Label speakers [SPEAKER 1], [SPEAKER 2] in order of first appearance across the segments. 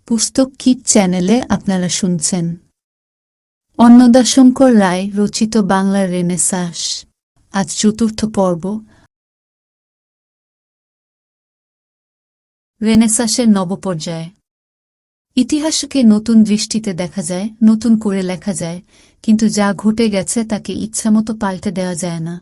[SPEAKER 1] পুস্তক কিট চ্যানেলে আপনারা শুনছেন অন্নদা শঙ্কর রায় রচিত বাংলার রেনেসাঁস। আজ চতুর্থ পর্ব। রেনেসাঁসের নবপর্যায়। ইতিহাসকে নতুন দৃষ্টিতে দেখা যায়, নতুন করে লেখা যায়, কিন্তু যা ঘটে গেছে তাকে ইচ্ছামতো পাল্টে দেওয়া যায় না।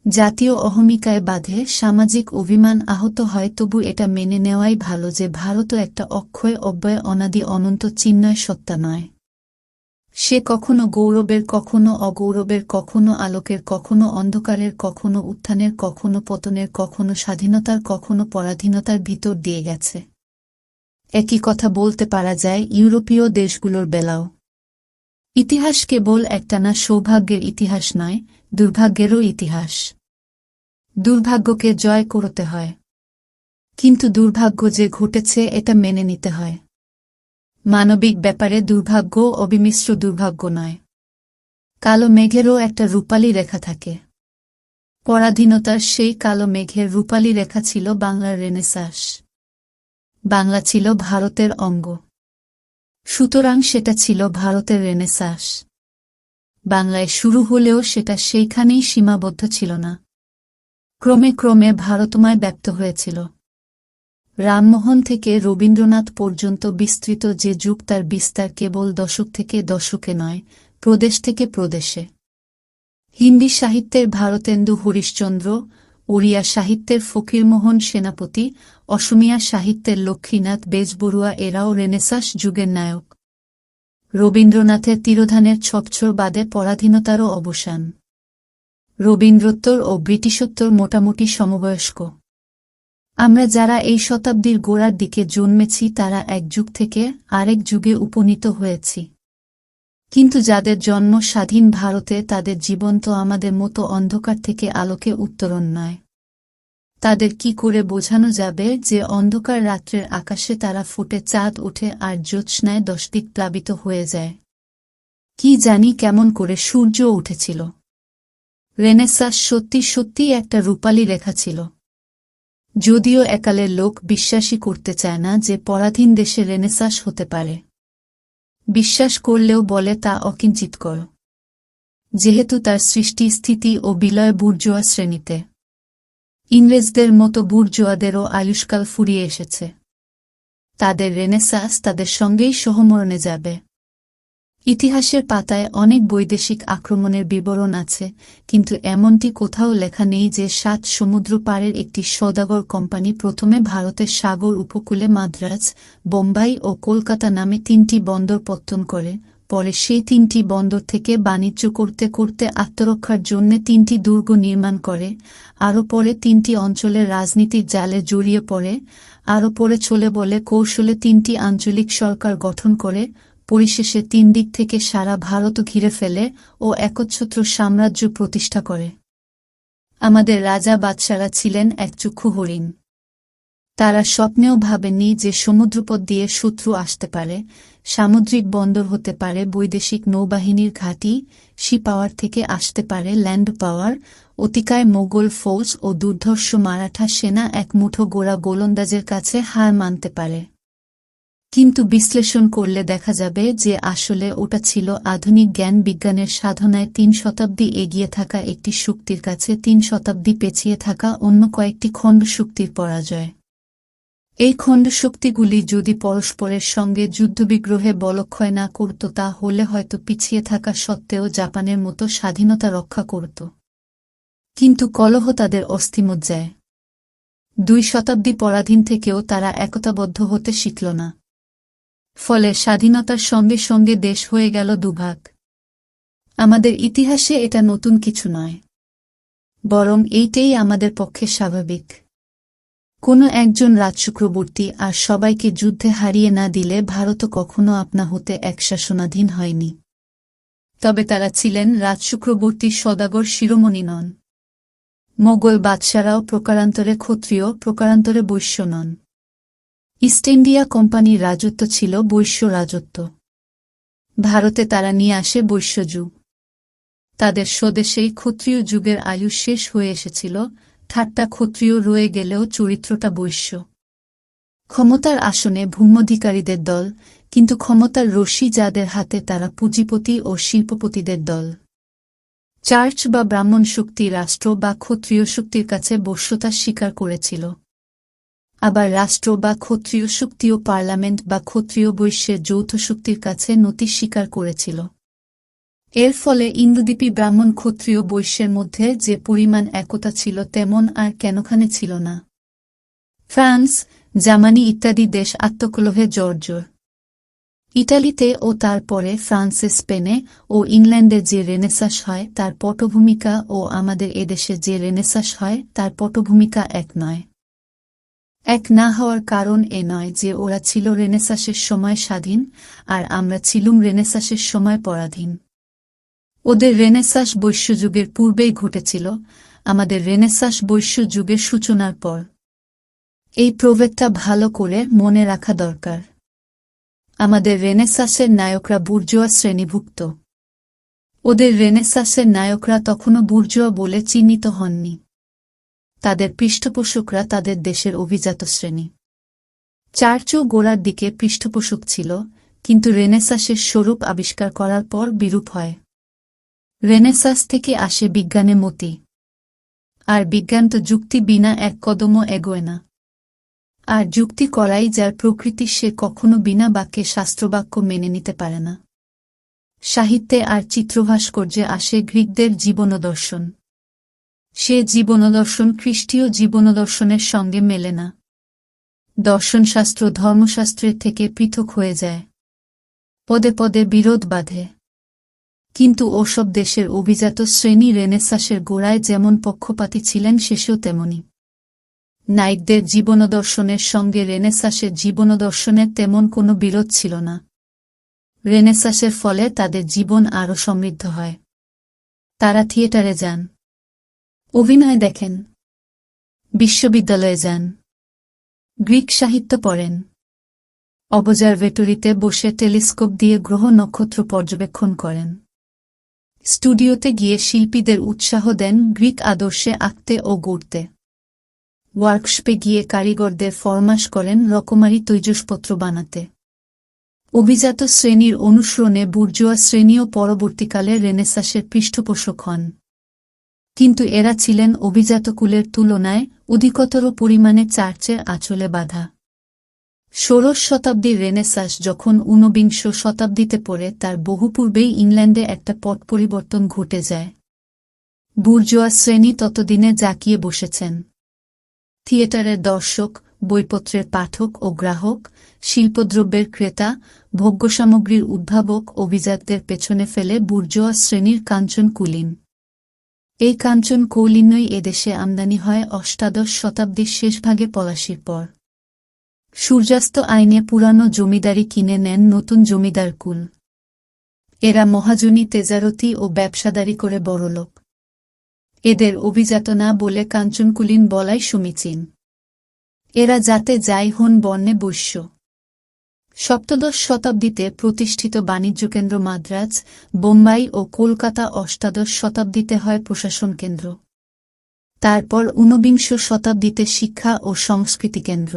[SPEAKER 1] জাতীয় অহমিকায় বাঁধে, সামাজিক অভিমান আহত হয়, তবু এটা মেনে নেওয়াই ভালো যে ভারতও একটা অক্ষয় অব্যয় অনাদি অনন্ত চিন্ময় সত্তা নয়। সে কখনো গৌরবের, কখনো অগৌরবের, কখনো আলোকের, কখনো অন্ধকারের, কখনো উত্থানের, কখনো পতনের, কখনো স্বাধীনতার, কখনো পরাধীনতার ভিতর দিয়ে গেছে। একই কথা বলতে পারা যায় ইউরোপীয় দেশগুলোর বেলাও। ইতিহাস কেবল একটানা সৌভাগ্যের ইতিহাস নয়, দুর্ভাগ্যেরও ইতিহাস। দুর্ভাগ্যকে জয় করতে হয়, কিন্তু দুর্ভাগ্য যে ঘটেছে এটা মেনে নিতে হয়। মানবিক ব্যাপারে দুর্ভাগ্য অবিমিশ্র দুর্ভাগ্য নয়। কালো মেঘেরও একটা রূপালী রেখা থাকে। পরাধীনতার সেই কালো মেঘের রূপালী রেখা ছিল বাংলার রেনেসাঁস। বাংলা ছিল ভারতের অঙ্গ, সুতরাং সেটা ছিল ভারতের রেনেসাঁস। বাংলায় শুরু হলেও সেটা সেইখানেই সীমাবদ্ধ ছিল না, ক্রমে ক্রমে ভারতময় ব্যাপ্ত হয়েছিল। রামমোহন থেকে রবীন্দ্রনাথ পর্যন্ত বিস্তৃত যে যুগ, তার বিস্তার কেবল দশক থেকে দশকে নয়, প্রদেশ থেকে প্রদেশে। হিন্দি সাহিত্যের ভারতেন্দু হরিশ্চন্দ্র, ওড়িয়া সাহিত্যের ফকিরমোহন সেনাপতি, অসমিয়া সাহিত্যের লক্ষ্মীনাথ বেজবরুয়া এরাও রেনেসাঁস যুগের নায়ক। রবীন্দ্রনাথের তিরোধানের ছবছর বাদে পরাধীনতারও অবসান। রবীন্দ্রোত্তর ও ব্রিটিশোত্তর মোটামুটি সমবয়স্ক। আমরা যারা এই শতাব্দীর গোড়ার দিকে জন্মেছি তারা এক যুগ থেকে আরেক যুগে উপনীত হয়েছি, কিন্তু যাদের জন্ম স্বাধীন ভারতে তাদের জীবন তো আমাদের মতো অন্ধকার থেকে আলোকে উত্তরণ নয়। তাদের কি করে বোঝানো যাবে যে অন্ধকার রাত্রের আকাশে তারা ফুটে, চাঁদ ওঠে আর জ্যোৎস্নায় 10 দিক প্লাবিত হয়ে যায়? কি জানি কেমন করে সূর্য উঠেছিল। রেনেসাঁস সত্যি সত্যিই একটা রূপালী রেখা ছিল, যদিও একালের লোক বিশ্বাসই করতে চায় না যে পরাধীন দেশে রেনেসাঁস হতে পারে। বিশ্বাস করলেও বলে তা অকিঞ্চিৎকর, যেহেতু তার সৃষ্টি, স্থিতি ও বিলয় বুর্জোয়া শ্রেণীতে। ইংরেজদের মতো বুর্জোয়াদেরও আয়ুষ্কাল ফুরিয়ে এসেছে। তাদের রেনেসাঁস তাদের সঙ্গেই সহমরণে যাবে। ইতিহাসের পাতায় অনেক বৈদেশিক আক্রমণের বিবরণ আছে, কিন্তু এমনটি কোথাও লেখা নেই যে 7 সমুদ্র পারের একটি সওদাগর কোম্পানি প্রথমে ভারতের সাগর উপকূলে মাদ্রাজ, বোম্বাই ও কলকাতা নামে 3টি বন্দর পত্তন করে, পরে সেই 3টি বন্দর থেকে বাণিজ্য করতে করতে আত্মরক্ষার জন্য 3টি দুর্গ নির্মাণ করে, আরও পরে 3টি অঞ্চলের রাজনীতির জালে জড়িয়ে পড়ে, আরও পরে চলে বলে কৌশলে 3টি আঞ্চলিক সরকার গঠন করে, পরিশেষে 3 দিক থেকে সারা ভারত ঘিরে ফেলে ও একচ্ছত্র সাম্রাজ্য প্রতিষ্ঠা করে। আমাদের রাজা বাদশারা ছিলেন একচক্ষু হরিণ। তারা স্বপ্নেও ভাবেননি যে সমুদ্রপথ দিয়ে শত্রু আসতে পারে, সামুদ্রিক বন্দর হতে পারে বৈদেশিক নৌবাহিনীর ঘাঁটি, সি পাওয়ার থেকে আসতে পারে ল্যান্ড পাওয়ার, অতিকায় মোগল ফৌজ ও দুর্ধর্ষ মারাঠা সেনা এক মুঠো গোড়া গোলন্দাজের কাছে হার মানতে পারে। কিন্তু বিশ্লেষণ করলে দেখা যাবে যে আসলে ওটা ছিল আধুনিক জ্ঞান বিজ্ঞানের সাধনায় 3 শতাব্দী এগিয়ে থাকা একটি শক্তির কাছে 3 শতাব্দী পেছিয়ে থাকা অন্য কয়েকটি খণ্ড শক্তির পরাজয়। এই খণ্ড শক্তিগুলি যদি পরস্পরের সঙ্গে যুদ্ধবিগ্রহে বলক্ষয় না করত, তা হলে হয়তো পিছিয়ে থাকা সত্ত্বেও জাপানের মতো স্বাধীনতা রক্ষা করত। কিন্তু কলহ তাদের অস্থিমজ্জায়। 2 শতাব্দী পরাধীন থেকেও তারা একতাবদ্ধ হতে শিখল না। ফলে স্বাধীনতার সঙ্গে সঙ্গে দেশ হয়ে গেল দুভাগ। আমাদের ইতিহাসে এটা নতুন কিছু নয়, বরং এইটাই আমাদের পক্ষে স্বাভাবিক। কোনো একজন রাজচক্রবর্তী আর সবাইকে যুদ্ধে হারিয়ে না দিলে ভারত কখনো আপনা হতে এক শাসনাধীন হয়নি। তবে তারা ছিলেন রাজচক্রবর্তী, সওদাগর শিরোমণি নন। মোগল বাদশারাও প্রকারান্তরে ক্ষত্রিয়, প্রকারান্তরে বৈশ্য নন। ইস্ট ইন্ডিয়া কোম্পানির রাজত্ব ছিল বৈশ্য রাজত্ব। ভারতে তারা নিয়ে আসে বৈশ্য যুগ। তাদের স্বদেশেই ক্ষত্রিয় যুগের আয়ু শেষ হয়ে এসেছিল, ঠাট্টা ক্ষত্রিয় রয়ে গেলেও চরিত্রটা বৈশ্য। ক্ষমতার আসনে ভূম্যধিকারীদের দল, কিন্তু ক্ষমতার রশ্মি যাদের হাতে তারা পুঁজিপতি ও শিল্পপতিদের দল। চার্চ বা ব্রাহ্মণ শক্তি রাষ্ট্র বা ক্ষত্রিয় শক্তির কাছে বশ্যতা স্বীকার করেছিল। আবার রাষ্ট্র বা ক্ষত্রিয় শক্তি ও পার্লামেন্ট বা ক্ষত্রিয় বৈশ্যের যৌথ শক্তির কাছে নতি স্বীকার করেছিল। এর ফলে ইন্দোদ্বীপী ব্রাহ্মণ ক্ষত্রিয় বৈশ্যের মধ্যে যে পরিমাণ একতা ছিল তেমন আর কেনখানে ছিল না। ফ্রান্স, জার্মানি ইত্যাদি দেশ আত্মকলহে জর্জর। ইটালিতে ও তারপরে ফ্রান্সে, স্পেনে ও ইংল্যান্ডে যে রেনেসাঁস হয় তার পটভূমিকা ও আমাদের এদেশে যে রেনেসাঁস হয় তার পটভূমিকা এক নয়। এক না হওয়ার কারণ এ নয় যে ওরা ছিল রেনেসাঁসের সময় স্বাধীন আর আমরা ছিলুম রেনেসাঁসের সময় পরাধীন। ওদের রেনেসাঁস বৈশ্যযুগের পূর্বেই ঘটেছিল, আমাদের রেনেসাঁস বৈশ্যযুগের সূচনার পর। এই প্রভেদটা ভালো করে মনে রাখা দরকার। আমাদের রেনেসাঁসের নায়করা বুর্জোয়া শ্রেণীভুক্ত। ওদের রেনেসাঁসের নায়করা তখনও বুর্জোয়া বলে চিহ্নিত হননি। তাদের পৃষ্ঠপোষকরা তাদের দেশের অভিজাত শ্রেণী। চার্চও গোড়ার দিকে পৃষ্ঠপোষক ছিল, কিন্তু রেনেসাঁসের স্বরূপ আবিষ্কার করার পর বিরূপ হয়। রেনেসাঁস থেকে আসে বিজ্ঞানে মতি। আর বিজ্ঞান তো যুক্তি বিনা এক কদমও এগোয় না। আর যুক্তি করাই যার প্রকৃতি সে কখনো বিনা বাক্যে শাস্ত্রবাক্য মেনে নিতে পারে না। সাহিত্যে আর চিত্রভাস্কর্যে আসে গ্রিকদের জীবনদর্শন। সে জীবনদর্শন খ্রিস্টীয় জীবনদর্শনের সঙ্গে মেলে না। দর্শনশাস্ত্র ধর্মশাস্ত্রের থেকে পৃথক হয়ে যায়। পদে পদে বিরোধ বাধে। কিন্তু ওসব দেশের অভিজাত শ্রেণী রেনেসাঁসের গোড়ায় যেমন পক্ষপাতী ছিলেন শেষেও তেমনি। নাইটদের জীবনদর্শনের সঙ্গে রেনেসাঁসের জীবনদর্শনের তেমন কোনো বিরোধ ছিল না। রেনেসাঁসের ফলে তাদের জীবন আরও সমৃদ্ধ হয়। তারা থিয়েটারে যান, অভিনয় দেখেন, বিশ্ববিদ্যালয়ে যান, গ্রিক সাহিত্য পড়েন, অবজারভেটরিতে বসে টেলিস্কোপ দিয়ে গ্রহ নক্ষত্র পর্যবেক্ষণ করেন, স্টুডিওতে গিয়ে শিল্পীদের উৎসাহ দেন গ্রিক আদর্শে আঁকতে ও গড়তে, ওয়ার্কশপে গিয়ে কারিগরদের ফরমাশ করেন রকমারি তৈজসপত্র বানাতে। অভিজাত শ্রেণীর অনুসরণে বুর্জোয়া শ্রেণীও পরবর্তীকালে রেনেসাঁসের পৃষ্ঠপোষক হন। কিন্তু এরা ছিলেন অভিজাত কুলের তুলনায় অধিকতর পরিমাণে চার্চের আঁচলে বাঁধা। ১৬শ শতাব্দীর রেনেসাঁস যখন ঊনবিংশ শতাব্দীতে পড়ে তার বহু পূর্বেই ইংল্যান্ডে একটা পট পরিবর্তন ঘটে যায়। বুর্জোয়া শ্রেণী ততদিনে জাঁকিয়ে বসেছেন। থিয়েটারের দর্শক, বইপত্রের পাঠক ও গ্রাহক, শিল্পদ্রব্যের ক্রেতা, ভোগ্যসামগ্রীর উদ্ভাবক অভিজাতদের পেছনে ফেলে বুর্জোয়া শ্রেণীর কাঞ্চন কুলীন। এই কাঞ্চন কৌলিন্যই এদেশে আমদানি হয় অষ্টাদশ শতাব্দীর শেষভাগে পলাশির পর। সূর্যাস্ত আইনে পুরানো জমিদারি কিনে নেন নতুন জমিদার কুল। এরা মহাজনী তেজারতি ও ব্যবসাদারি করে বড়লোক। এদের অভিজাত না বলে কাঞ্চনকুলীন বলাই সমীচীন। এরা যাতে যাই হন বর্ণে বৈশ্য। সপ্তদশ শতাব্দীতে প্রতিষ্ঠিত বাণিজ্যকেন্দ্র মাদ্রাজ, বোম্বাই ও কলকাতা অষ্টাদশ শতাব্দীতে হয় প্রশাসন কেন্দ্র। তারপর ঊনবিংশ শতাব্দীতে শিক্ষা ও সংস্কৃতি কেন্দ্র।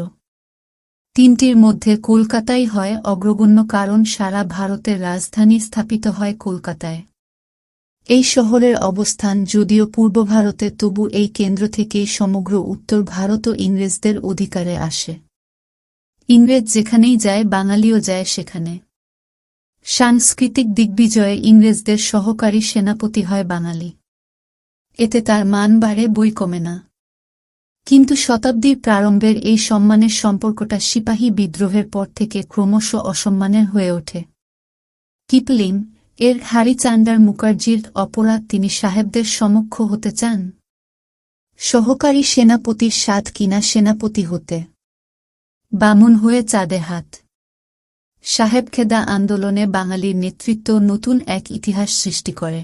[SPEAKER 1] তিনটির মধ্যে কলকাতাই হয় অগ্রগণ্য, কারণ সারা ভারতের রাজধানী স্থাপিত হয় কলকাতায়। এই শহরের অবস্থান যদিও পূর্ব ভারতে, তবু এই কেন্দ্র থেকেই সমগ্র উত্তর ভারতও ইংরেজদের অধিকারে আসে। ইংরেজ যেখানেই যায় বাঙালিও যায় সেখানে। সাংস্কৃতিক দিগ্বিজয়ে ইংরেজদের সহকারী সেনাপতি হয় বাঙালি। এতে তার মান বাড়ে, বই কমে না। কিন্তু শতাব্দীর প্রারম্ভের এই সম্মানের সম্পর্কটা সিপাহী বিদ্রোহের পর থেকে ক্রমশ অসম্মানের হয়ে ওঠে। কিপলিং এর হরিচান্ডার মুখার্জির অপরাধ, তিনি সাহেবদের সমক্ষ হতে চান। সহকারী সেনাপতির স্বাদ কিনা সেনাপতি হতে। বামুন হয়ে চাঁদে হাত। সাহেবখেদা আন্দোলনে বাঙালির নেতৃত্ব নতুন এক ইতিহাস সৃষ্টি করে।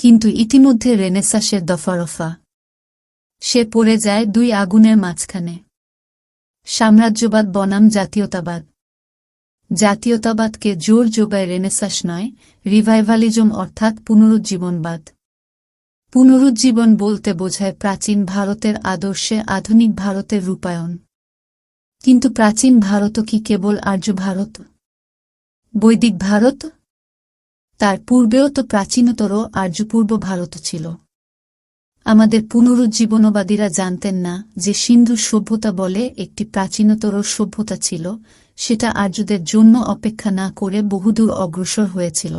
[SPEAKER 1] কিন্তু ইতিমধ্যে রেনেসাঁসের দফারফা। সে পড়ে যায় দুই আগুনের মাঝখানে। সাম্রাজ্যবাদ বনাম জাতীয়তাবাদ। জাতীয়তাবাদকে জোর যোগায় রেনেসাঁস নয়, রিভাইভালিজম অর্থাৎ পুনরুজ্জীবনবাদ। পুনরুজ্জীবন বলতে বোঝায় প্রাচীন ভারতের আদর্শে আধুনিক ভারতের রূপায়ণ। কিন্তু প্রাচীন ভারত কি কেবল আর্য ভারত, বৈদিক ভারত? তার পূর্বেও তো প্রাচীনতর আর্যপূর্ব ভারত ছিল। আমাদের পুনরুজ্জীবনবাদীরা জানতেন না যে সিন্ধু সভ্যতা বলে একটি প্রাচীনতর সভ্যতা ছিল, সেটা আর্যদের জন্য অপেক্ষা না করে বহুদূর অগ্রসর হয়েছিল।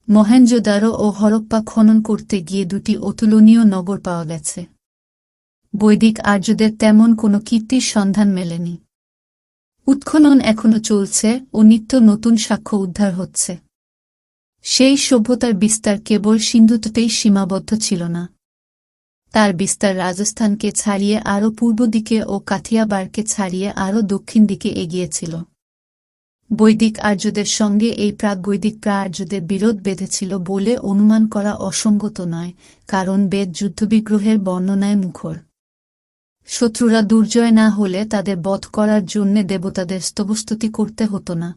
[SPEAKER 1] মহেঞ্জোদারো ও হরপ্পা খনন করতে গিয়ে দুটি অতুলনীয় নগর পাওয়া গেছে। বৈদিক আর্যদের তেমন কোনো কীর্তির সন্ধান মেলেনি। উৎখনন এখনও চলছে ও নিত্য নতুন সাক্ষ্য উদ্ধার হচ্ছে। সেই সভ্যতার বিস্তার কেবল সিন্ধুতেই সীমাবদ্ধ ছিল না। তার বিস্তার রাজস্থানকে ছাড়িয়ে আরও পূর্ব দিকে ও কাথিয়াবাড়কে ছাড়িয়ে আরও দক্ষিণ দিকে এগিয়েছিল। বৈদিক আর্যদের সঙ্গে এই প্রাক-বৈদিক প্রা-আর্যদের বিরোধ বেঁধেছিল বলে অনুমান করা অসঙ্গত নয়, কারণ বেদ যুদ্ধবিগ্রহের বর্ণনায় মুখর। শত্রুরা দুর্জয় না হলে তাদের বধ করার জন্যে দেবতাদের স্তবস্তুতি করতে হতো না।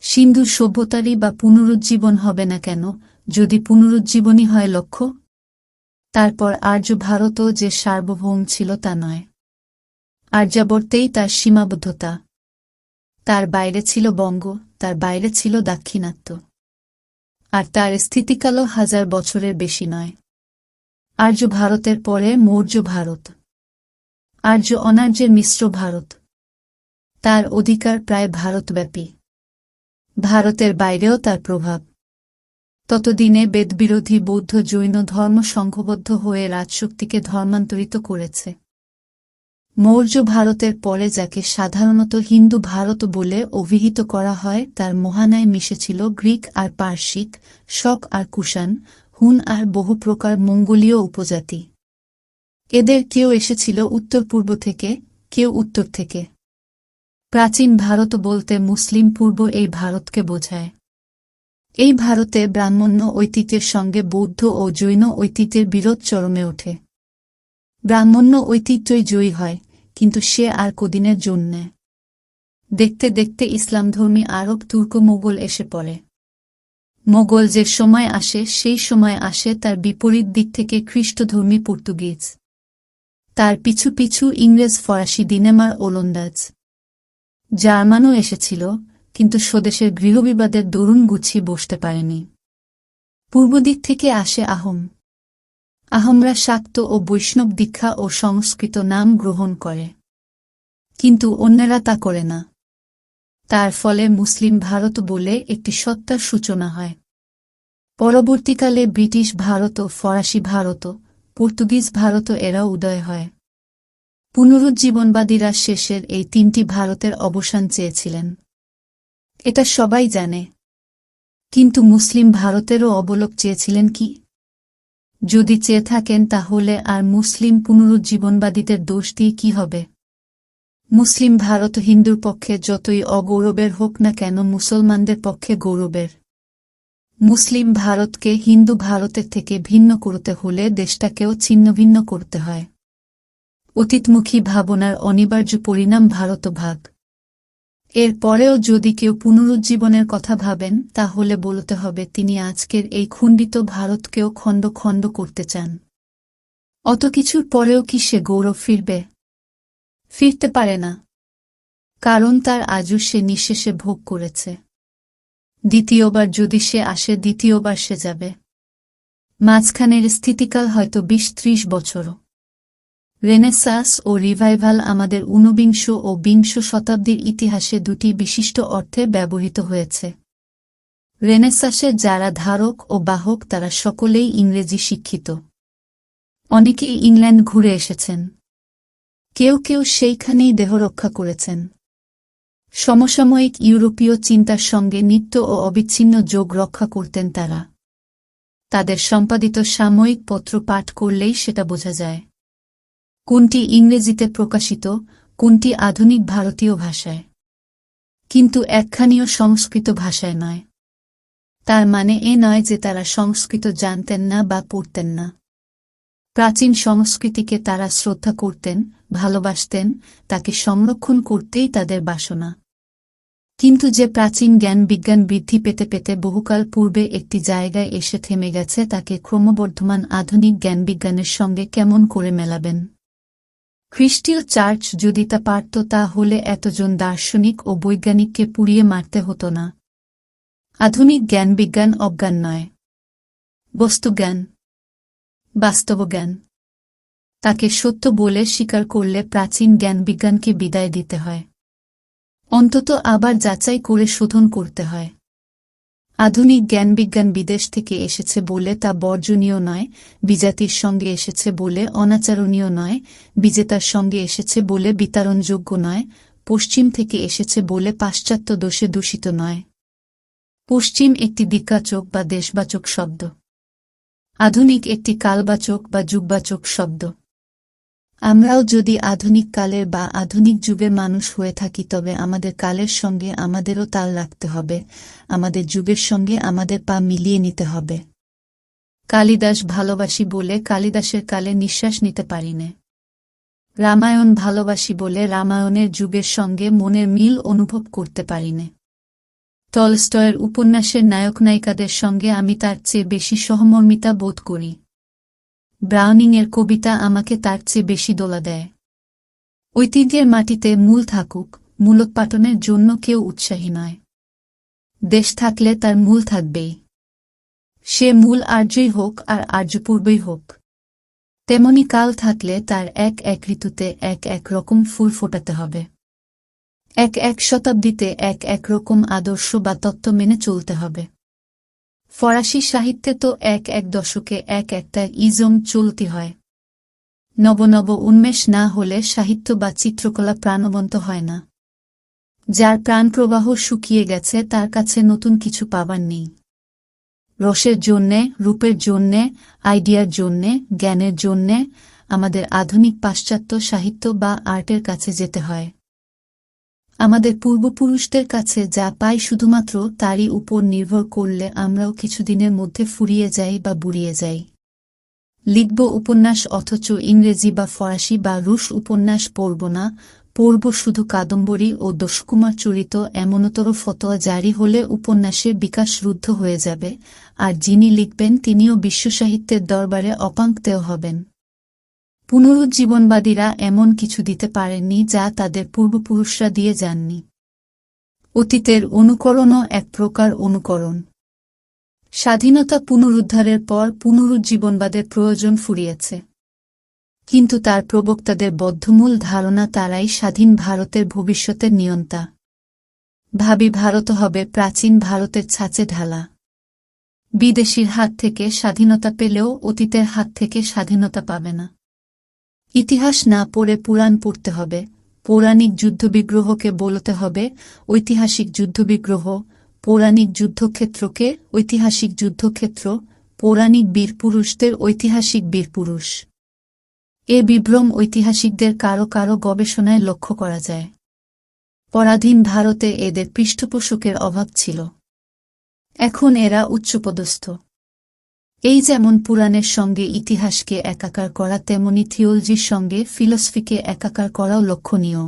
[SPEAKER 1] সিন্ধু সভ্যতারই বা পুনরুজ্জীবন হবে না কেন, যদি পুনরুজ্জীবনই হয় লক্ষ্য? তারপর আর্য ভারতও যে সার্বভৌম ছিল তা নয়। আর্যাবর্তেই তার সীমাবদ্ধতা। তার বাইরে ছিল বঙ্গ, তার বাইরে ছিল দাক্ষিণাত্য। আর তার স্থিতিকালও 1000 বছরের বেশি নয়। আর্য ভারতের পরে মৌর্য ভারত, আর্য অনার্যের মিশ্র ভারত। তার অধিকার প্রায় ভারতব্যাপী। ভারতের বাইরেও তার প্রভাব। ততদিনে বেদবিরোধী বৌদ্ধ জৈন ধর্ম সংঘবদ্ধ হয়ে রাজশক্তিকে ধর্মান্তরিত করেছে। মৌর্য ভারতের পরে যাকে সাধারণত হিন্দু ভারত বলে অভিহিত করা হয়, তার মোহানায় মিশেছিল গ্রিক আর পার্সিক, শক আর কুষাণ, হুন আর বহু প্রকার মঙ্গোলীয় উপজাতি। এদের কেউ এসেছিল উত্তর পূর্ব থেকে, কেউ উত্তর থেকে। প্রাচীন ভারত বলতে মুসলিম পূর্ব এই ভারতকে বোঝায়। এই ভারতে ব্রাহ্মণ্য ঐতিহ্যের সঙ্গে বৌদ্ধ ও জৈন ঐতিহ্যের বিরোধ চরমে ওঠে। ব্রাহ্মণ্য ঐতিহ্যই জয়ী হয়, কিন্তু সে আর কদিনের জন্যে। দেখতে দেখতে ইসলামধর্মী আরব তুর্ক মোগল এসে পড়ে। মোগল যে সময় আসে সেই সময় আসে তার বিপরীত দিক থেকে খ্রিস্টধর্মী পর্তুগিজ। তার পিছু পিছু ইংরেজ, ফরাসি, দিনেমার, ওলন্দাজ, জার্মানও এসেছিল, কিন্তু স্বদেশের গৃহবিবাদের দরুন গুছিয়ে বসতে পারেনি। পূর্ব দিক থেকে আসে আহোম। আহোমরা শাক্ত ও বৈষ্ণব দীক্ষা ও সংস্কৃত নাম গ্রহণ করে, কিন্তু অন্যেরা তা করে না। তার ফলে মুসলিম ভারত বলে একটি সত্তার সূচনা হয়। পরবর্তীকালে ব্রিটিশ ভারত, ফরাসি ভারত, পর্তুগিজ ভারত এরাও উদয় হয়। পুনরুজ্জীবনবাদীরা শেষের এই 3টি ভারতের অবসান চেয়েছিলেন, এটা সবাই জানে। কিন্তু মুসলিম ভারতেরও অবলোক চেয়েছিলেন কি? যদি চেয়ে থাকেন তাহলে আর মুসলিম পুনরুজ্জীবনবাদীদের দোষ দিয়ে কি হবে? মুসলিম ভারত হিন্দুর পক্ষে যতই অগৌরবের হোক না কেন, মুসলমানদের পক্ষে গৌরবের। মুসলিম ভারতকে হিন্দু ভারতের থেকে ভিন্ন করতে হলে দেশটাকেও ছিন্নভিন্ন করতে হয়। অতীতমুখী ভাবনার অনিবার্য পরিণাম ভারতভাগ। এর পরেও যদি কেউ পুনরুজ্জীবনের কথা ভাবেন, তাহলে বলতে হবে তিনি আজকের এই খণ্ডিত ভারতকেও খণ্ড খণ্ড করতে চান। অত কিছুর পরেও কি সে গৌরব ফিরবে? ফিরতে পারে না, কারণ তার আজও সে নিঃশেষে ভোগ করেছে। দ্বিতীয়বার যদি সে আসে, দ্বিতীয়বার সে যাবে। মাঝখানের স্থিতিকাল হয়তো 20-30 বছরও। রেনেসাঁস ও রিভাইভাল আমাদের ঊনবিংশ ও বিংশ শতাব্দীর ইতিহাসে দুটি বিশিষ্ট অর্থে ব্যবহৃত হয়েছে। রেনেসাঁসের যারা ধারক ও বাহক তারা সকলেই ইংরেজি শিক্ষিত। অনেকেই ইংল্যান্ড ঘুরে এসেছেন। কেউ কেউ সেইখানেই দেহরক্ষা করেছেন। সমসাময়িক ইউরোপীয় চিন্তার সঙ্গে নিত্য ও অবিচ্ছিন্ন যোগ রক্ষা করতেন তারা। তাদের সম্পাদিত সাময়িক পত্র পাঠ করলেই সেটা বোঝা যায়। কোনটি ইংরেজিতে প্রকাশিত, কোনটি আধুনিক ভারতীয় ভাষায়, কিন্তু একখানিও সংস্কৃত ভাষায় নয়। তার মানে এ নয় যে তারা সংস্কৃত জানতেন না বা পড়তেন না। প্রাচীন সংস্কৃতিকে তারা শ্রদ্ধা করতেন, ভালোবাসতেন, তাকে সংরক্ষণ করতেই তাদের বাসনা। কিন্তু যে প্রাচীন জ্ঞান বিজ্ঞান বৃদ্ধি পেতে পেতে বহুকাল পূর্বে একটি জায়গায় এসে থেমে গেছে, তাকে ক্রমবর্ধমান আধুনিক জ্ঞান বিজ্ঞানের সঙ্গে কেমন করে মেলাবেন? খ্রিস্টীয় চার্চ যদি তা পারত তাহলে এতজন দার্শনিক ও বৈজ্ঞানিককে পুড়িয়ে মারতে হতো না। আধুনিক জ্ঞান বিজ্ঞান অজ্ঞান নয়, বস্তুজ্ঞান, বাস্তবজ্ঞান। তাকে সত্য বলে স্বীকার করলে প্রাচীন জ্ঞান বিজ্ঞানকে বিদায় দিতে হয়, অন্তত আবার যাচাই করে শোধন করতে হয়। আধুনিক জ্ঞান বিজ্ঞান বিদেশ থেকে এসেছে বলে তা বর্জনীয় নয়, বিজাতির সঙ্গে এসেছে বলে অনাচরণীয় নয়, বিজেতার সঙ্গে এসেছে বলে বিতারণযোগ্য নয়, পশ্চিম থেকে এসেছে বলে পাশ্চাত্য দোষে দূষিত নয়। পশ্চিম একটি দিক্বাচক বা দেশবাচক শব্দ, আধুনিক একটি কালবাচক বা যুগবাচক শব্দ। আমরাও যদি আধুনিক কালের বা আধুনিক যুগের মানুষ হয়ে থাকি তবে আমাদের কালের সঙ্গে আমাদেরও তাল রাখতে হবে, আমাদের যুগের সঙ্গে আমাদের পা মিলিয়ে নিতে হবে। কালিদাস ভালোবাসি বলে কালিদাসের কালে নিঃশ্বাস নিতে পারিনে। রামায়ণ ভালোবাসি বলে রামায়ণের যুগের সঙ্গে মনের মিল অনুভব করতে পারিনে। টলস্টয়ের উপন্যাসের নায়ক নায়িকাদের সঙ্গে আমি তার চেয়ে বেশি সহমর্মিতা বোধ করি। ব্রাউনিংয়ের কবিতা আমাকে তার চেয়ে বেশি দোলা দেয়। ঐতিহ্যের মাটিতে মূল থাকুক, মূলোৎপাটনের জন্য কেউ উৎসাহী নয়। দেশ থাকলে তার মূল থাকবেই, সে মূল আর্যই হোক আর আর্যপূর্বই হোক। তেমনি কাল থাকলে তার এক এক ঋতুতে এক এক রকম ফুল ফোটাতে হবে, এক এক শতাব্দীতে এক এক রকম আদর্শ বা তত্ত্ব মেনে চলতে হবে। ফরাসি সাহিত্যে তো এক এক দশকে এক একটা ইজম চলতি হয়। নব নব উন্মেষ না হলে সাহিত্য বা চিত্রকলা প্রাণবন্ত হয় না। যার প্রাণপ্রবাহ শুকিয়ে গেছে তার কাছে নতুন কিছু পাবার নেই। রসের জন্যে, রূপের জন্যে, আইডিয়ার জন্যে, জ্ঞানের জন্যে আমাদের আধুনিক পাশ্চাত্য সাহিত্য বা আর্টের কাছে যেতে হয়। আমাদের পূর্বপুরুষদের কাছে যা পাই শুধুমাত্র তারই উপর নির্ভর করলে আমরাও কিছুদিনের মধ্যে ফুরিয়ে যাই বা বুড়িয়ে যাই। লিখব উপন্যাস অথচ ইংরেজি বা ফরাসি বা রুশ উপন্যাস পড়ব না, পড়ব শুধু কাদম্বরী ও দোষকুমার চরিত, এমনতর ফতোয়া জারি হলে উপন্যাসের বিকাশ রুদ্ধ হয়ে যাবে, আর যিনি লিখবেন তিনিও বিশ্বসাহিত্যের দরবারে অপাঙ্ক্তেয় হবেন। পুনরুজ্জীবনবাদীরা এমন কিছু দিতে পারেননি যা তাদের পূর্বপুরুষরা দিয়ে যাননি। অতীতের অনুকরণও এক প্রকার অনুকরণ। স্বাধীনতা পুনরুদ্ধারের পর পুনরুজ্জীবনবাদের প্রয়োজন ফুরিয়েছে, কিন্তু তার প্রবক্তাদের বদ্ধমূল ধারণা তারাই স্বাধীন ভারতের ভবিষ্যতের নিয়ন্তা। ভাবি ভারত হবে প্রাচীন ভারতের ছাঁচে ঢালা। বিদেশির হাত থেকে স্বাধীনতা পেলেও অতীতের হাত থেকে স্বাধীনতা পাবে না। ইতিহাস না পড়ে পুরাণ পড়তে হবে, পৌরাণিক যুদ্ধবিগ্রহকে বলতে হবে ঐতিহাসিক যুদ্ধবিগ্রহ, পৌরাণিক যুদ্ধক্ষেত্রকে ঐতিহাসিক যুদ্ধক্ষেত্র, পৌরাণিক বীরপুরুষদের ঐতিহাসিক বীরপুরুষ। এ বিভ্রম ঐতিহাসিকদের কারো কারো গবেষণায় লক্ষ্য করা যায়। পরাধীন ভারতে এদের পৃষ্ঠপোষকের অভাব ছিল, এখন এরা উচ্চপদস্থ। এই যেমন পুরাণের সঙ্গে ইতিহাসকে একাকার করা, তেমনি থিওলজির সঙ্গে ফিলসফিকে একাকার করাও লক্ষণীয়।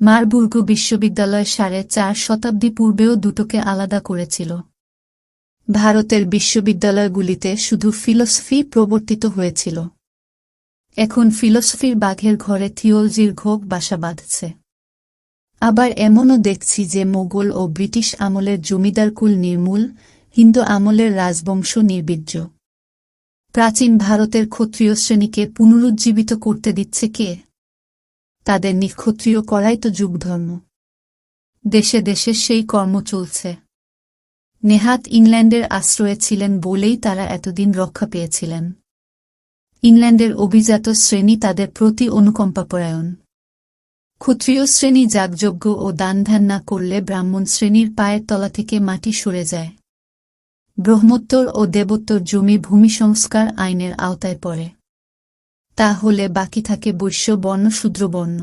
[SPEAKER 1] মারবুর্গ বিশ্ববিদ্যালয় 4.5 শতাব্দী পূর্বেও দুটোকে আলাদা করেছিল। ভারতের বিশ্ববিদ্যালয়গুলিতে শুধু ফিলসফি প্রবর্তিত হয়েছিল, এখন ফিলসফির বাঘের ঘরে থিওলজির ঘোগ বাসা বাঁধছে। আবার এমনও দেখছি যে মোগল ও ব্রিটিশ আমলের জমিদারকুল নির্মূল, হিন্দু আমলের রাজবংশ নির্বীর্য। প্রাচীন ভারতের ক্ষত্রিয় শ্রেণীকে পুনরুজ্জীবিত করতে দিচ্ছে কে? তাদের নিক্ষত্রিয় করাই তো যুগধর্ম। দেশে দেশে সেই কর্ম চলছে। নেহাত ইংল্যান্ডের আশ্রয়ে ছিলেন বলেই তারা এতদিন রক্ষা পেয়েছিলেন। ইংল্যান্ডের অভিজাত শ্রেণী তাদের প্রতি অনুকম্পাপরায়ণ। ক্ষত্রিয় শ্রেণী যাগযজ্ঞ ও দানধ্যান না করলে ব্রাহ্মণ শ্রেণীর পায়ের তলা থেকে মাটি সরে যায়। ব্রহ্মোত্তর ও দেবোত্তর জমি ভূমি সংস্কার আইনের আওতায় পড়ে। তা হলে বাকি থাকে বৈশ্য বর্ণ, শূদ্রবর্ণ,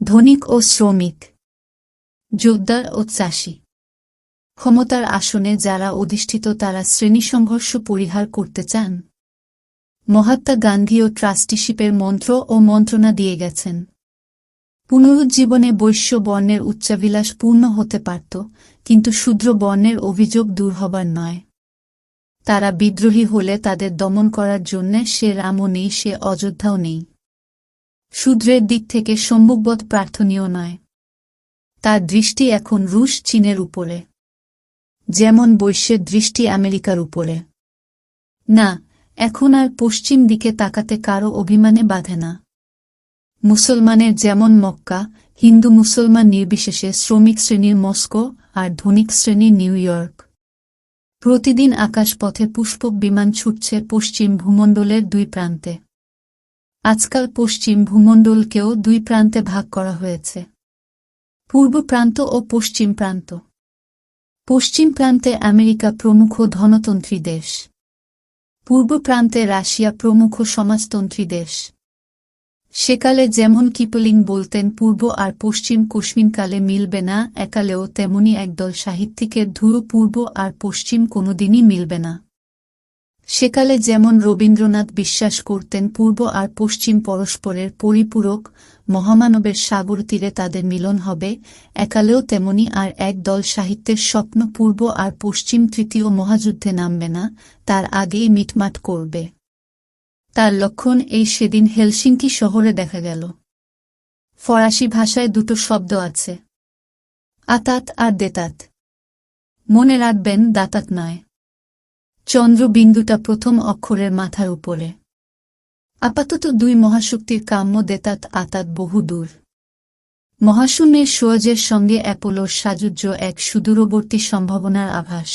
[SPEAKER 1] ধনিক ও শ্রমিক, জোরদার ও চাষী। ক্ষমতার আসনে যারা অধিষ্ঠিত তারা শ্রেণী সংঘর্ষ পরিহার করতে চান। মহাত্মা গান্ধীও ট্রাস্টিশিপের মন্ত্র ও মন্ত্রণা দিয়ে গেছেন। পুনরুজ্জীবনে বৈশ্য বর্ণের উচ্চাভিলাষ পূর্ণ হতে পারত, কিন্তু শূদ্র বর্ণের অভিযোগ দূর হবার নয়। তারা বিদ্রোহী হলে তাদের দমন করার জন্যে সে রামও নেই, সে অযোধ্যাও নেই। শূদ্রের দিক থেকে সম্মুখবৎ প্রার্থনীয় নয়। তার দৃষ্টি এখন রুশ চীনের উপরে, যেমন বৈশ্যের দৃষ্টি আমেরিকার উপরে। না, এখন আর পশ্চিম দিকে তাকাতে কারো অভিমানে বাধে না। মুসলমানের যেমন মক্কা, হিন্দু মুসলমান নির্বিশেষে শ্রমিক শ্রেণীর মস্কো আর ধনিক শ্রেণীর নিউ ইয়র্ক। প্রতিদিন আকাশপথে পুষ্পক বিমান ছুটছে পশ্চিম ভূমণ্ডলের দুই প্রান্তে। আজকাল পশ্চিম ভূমণ্ডলকেও দুই প্রান্তে ভাগ করা হয়েছে, পূর্ব প্রান্ত ও পশ্চিম প্রান্ত। পশ্চিম প্রান্তে আমেরিকা প্রমুখ ধনতন্ত্রী দেশ, পূর্ব প্রান্তে রাশিয়া প্রমুখ সমাজতন্ত্রী দেশ। সেকালে যেমন কিপলিং বলতেন পূর্ব আর পশ্চিম কোশমিনকালে মিলবে না, একালেও তেমনি একদল সাহিত্যিকের ধুরো পূর্ব আর পশ্চিম কোনোদিনই মিলবে না। সেকালে যেমন রবীন্দ্রনাথ বিশ্বাস করতেন পূর্ব আর পশ্চিম পরস্পরের পরিপূরক, মহামানবের সাগর তীরে তাদের মিলন হবে, একালেও তেমনি আর এক দল সাহিত্যের স্বপ্ন পূর্ব আর পশ্চিম তৃতীয় মহাযুদ্ধে নামবে না, তার আগেই মিটমাট করবে। তার লক্ষণ এই সেদিন হেলসিঙ্কি শহরে দেখা গেল। ফরাসি ভাষায় দুটো শব্দ আছে, আতাত আর দেতাত। মনে রাখবেন, দাতাত নয়। চন্দ্রবিন্দুটা প্রথম অক্ষরের মাথার উপরে। আপাতত দুই মহাশক্তির কাম্য দেতাত আতাত বহু দূর। মহাশূন্যের সোয়েজের সঙ্গে অ্যাপোলোর সাযুজ্য এক সুদূরবর্তী সম্ভাবনার আভাস।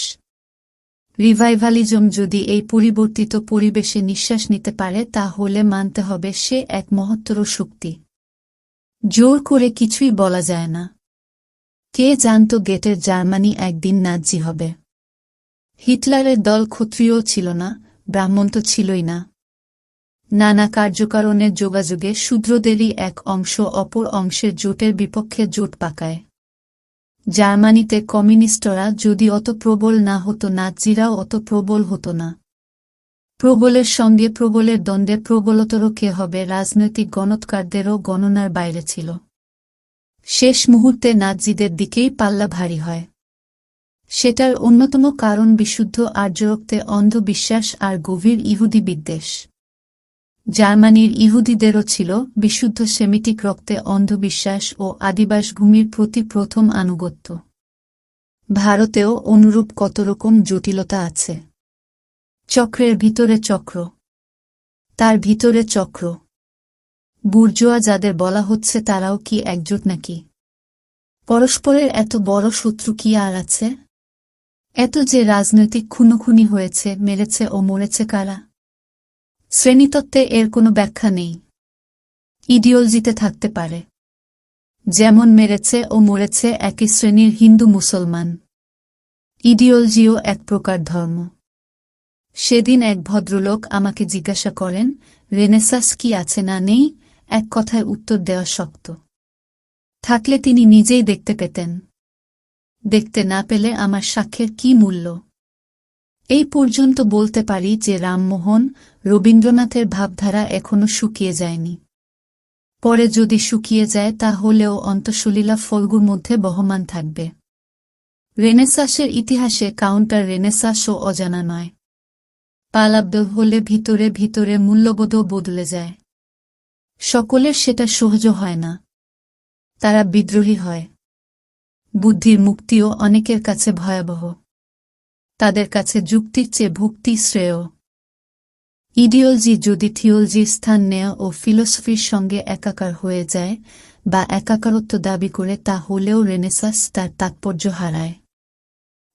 [SPEAKER 1] রিভাইভালিজম যদি এই পরিবর্তিত পরিবেশে নিঃশ্বাস নিতে পারে, তা হলে মানতে হবে সে এক মহত্তর শক্তি। জোর করে কিছুই বলা যায় না। কে জানত গেটের জার্মানি একদিন নাৎজি হবে? হিটলারের দল ক্ষত্রিয় ছিল না, ব্রাহ্মণ তো ছিলই না। নানা কার্যকারণের যোগাযোগে শূদ্রদেরই এক অংশ অপর অংশের জোটের বিপক্ষে জোট পাকায়। জার্মানিতে কমিউনিস্টরা যদি অত প্রবল না হতো, নাৎজিরাও অত প্রবল হতো না। প্রবলের সঙ্গে প্রবলের দ্বন্দ্বে প্রবলতর কে হবে রাজনৈতিক গণৎকারদেরও গণনার বাইরে ছিল। শেষ মুহূর্তে নাৎজিদের দিকেই পাল্লা ভারী হয়। সেটার অন্যতম কারণ বিশুদ্ধ আর্যরক্তে অন্ধবিশ্বাস আর গভীর ইহুদি বিদ্বেষ। জার্মানির ইহুদিদেরও ছিল বিশুদ্ধ সেমিটিক রক্তে অন্ধবিশ্বাস ও আদিবাসভূমির প্রতি প্রথম আনুগত্য। ভারতেও অনুরূপ কত রকম জটিলতা আছে। চক্রের ভিতরে চক্র, তার ভিতরে চক্র। বুর্জোয়া যাদের বলা হচ্ছে তারাও কি একজোট নাকি? পরস্পরের এত বড় শত্রু কি আর আছে? এত যে রাজনৈতিক খুনোখুনি হয়েছে, মেরেছে ও মরেছে কারা? শ্রেণীতত্ত্বে এর কোনো ব্যাখ্যা নেই। ইডিওলজিতে থাকতে পারে। যেমন মেরেছে ও মরেছে একই শ্রেণীর হিন্দু মুসলমান। ইডিওলজিও এক প্রকার ধর্ম। সেদিন এক ভদ্রলোক আমাকে জিজ্ঞাসা করেন, রেনেসাঁস কি আছে না নেই? এক কথায় উত্তর দেওয়া শক্ত। থাকলে তিনি নিজেই দেখতে পেতেন। দেখতে না পেলে আমার সাক্ষ্যের কি মূল্য? এই পর্যন্ত বলতে পারি যে রামমোহন, রবীন্দ্রনাথের ভাবধারা এখনো শুকিয়ে যায়নি। পরে যদি শুকিয়ে যায় তা হলেও অন্তঃসলীলা ফল্গুর মধ্যে বহমান থাকবে। রেনেসাঁসের ইতিহাসে কাউন্টার রেনেসাঁসও অজানা নয়। পালাব্দ হলে ভিতরে ভিতরে মূল্যবোধও বদলে যায়। সকলের সেটা সহজ হয় না। তারা বিদ্রোহী হয়। বুদ্ধির মুক্তিও অনেকের কাছে ভয়াবহ। তাদের কাছে যুক্তির চেয়ে ভক্তি শ্রেয়। ইডিওলজি যদি থিওলজির স্থান নেয় ও ফিলোসফির সঙ্গে একাকার হয়ে যায় বা একাকারত্ব দাবি করে, তা হলেও রেনেসাঁস তার তাৎপর্য হারায়।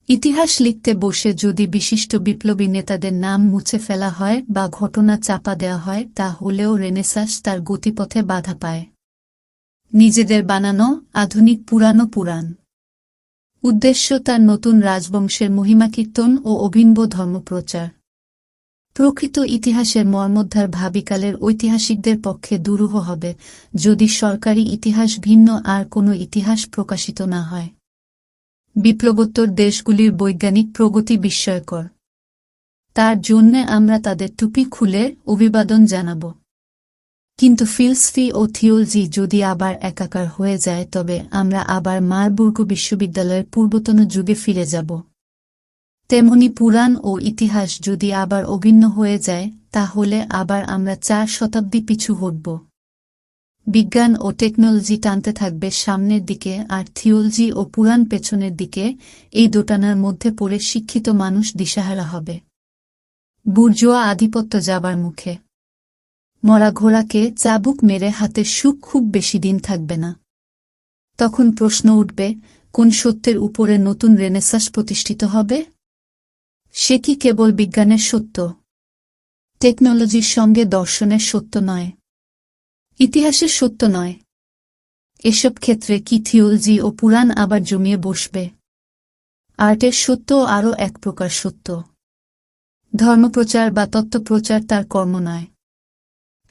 [SPEAKER 1] ইতিহাস লিখতে বসে যদি বিশিষ্ট বিপ্লবী নেতাদের নাম মুছে ফেলা হয় বা ঘটনা চাপা দেওয়া হয়, তা হলেও রেনেসাঁস তার গতিপথে বাধা পায়। নিজেদের বানানো আধুনিক পুরানো পুরাণ। উদ্দেশ্য তার নতুন রাজবংশের মহিমাকীর্তন ও অভিনব ধর্মপ্রচার। প্রকৃত ইতিহাসের মর্মোদ্ধার ভাবিকালের ঐতিহাসিকদের পক্ষে দুরূহ হবে যদি সরকারি ইতিহাস ভিন্ন আর কোনো ইতিহাস প্রকাশিত না হয়। বিপ্লবোত্তর দেশগুলির বৈজ্ঞানিক প্রগতি বিস্ময়কর। তার জন্যে আমরা তাদের টুপি খুলে অভিবাদন জানাব। কিন্তু ফিলসফি ও থিওলজি যদি আবার একাকার হয়ে যায়, তবে আমরা আবার মারবুর্গ বিশ্ববিদ্যালয়ের পূর্বতন যুগে ফিরে যাব। তেমনি পুরাণ ও ইতিহাস যদি আবার অভিন্ন হয়ে যায়, তাহলে আবার আমরা 4 শতাব্দী পিছু হটব। বিজ্ঞান ও টেকনোলজি টানতে থাকবে সামনের দিকে, আর থিওলজি ও পুরাণ পেছনের দিকে। এই দোটানার মধ্যে পড়ে শিক্ষিত মানুষ দিশাহারা হবে। বুর্জোয়া আধিপত্য যাবার মুখে। মরা ঘোড়াকে চাবুক মেরে হাতের সুখ খুব বেশি দিন থাকবে না। তখন প্রশ্ন উঠবে, কোন সত্যের উপরে নতুন রেনেসাঁস প্রতিষ্ঠিত হবে? সে কি কেবল বিজ্ঞানের সত্য, টেকনোলজির সঙ্গে দর্শনের সত্য নয়, ইতিহাসের সত্য নয়? এসব ক্ষেত্রে কি থিওলজি ও পুরাণ আবার জমিয়ে বসবে? আর্টের সত্য আরও এক প্রকার সত্য। ধর্মপ্রচার বা তত্ত্বপ্রচার তার কর্ম নয়।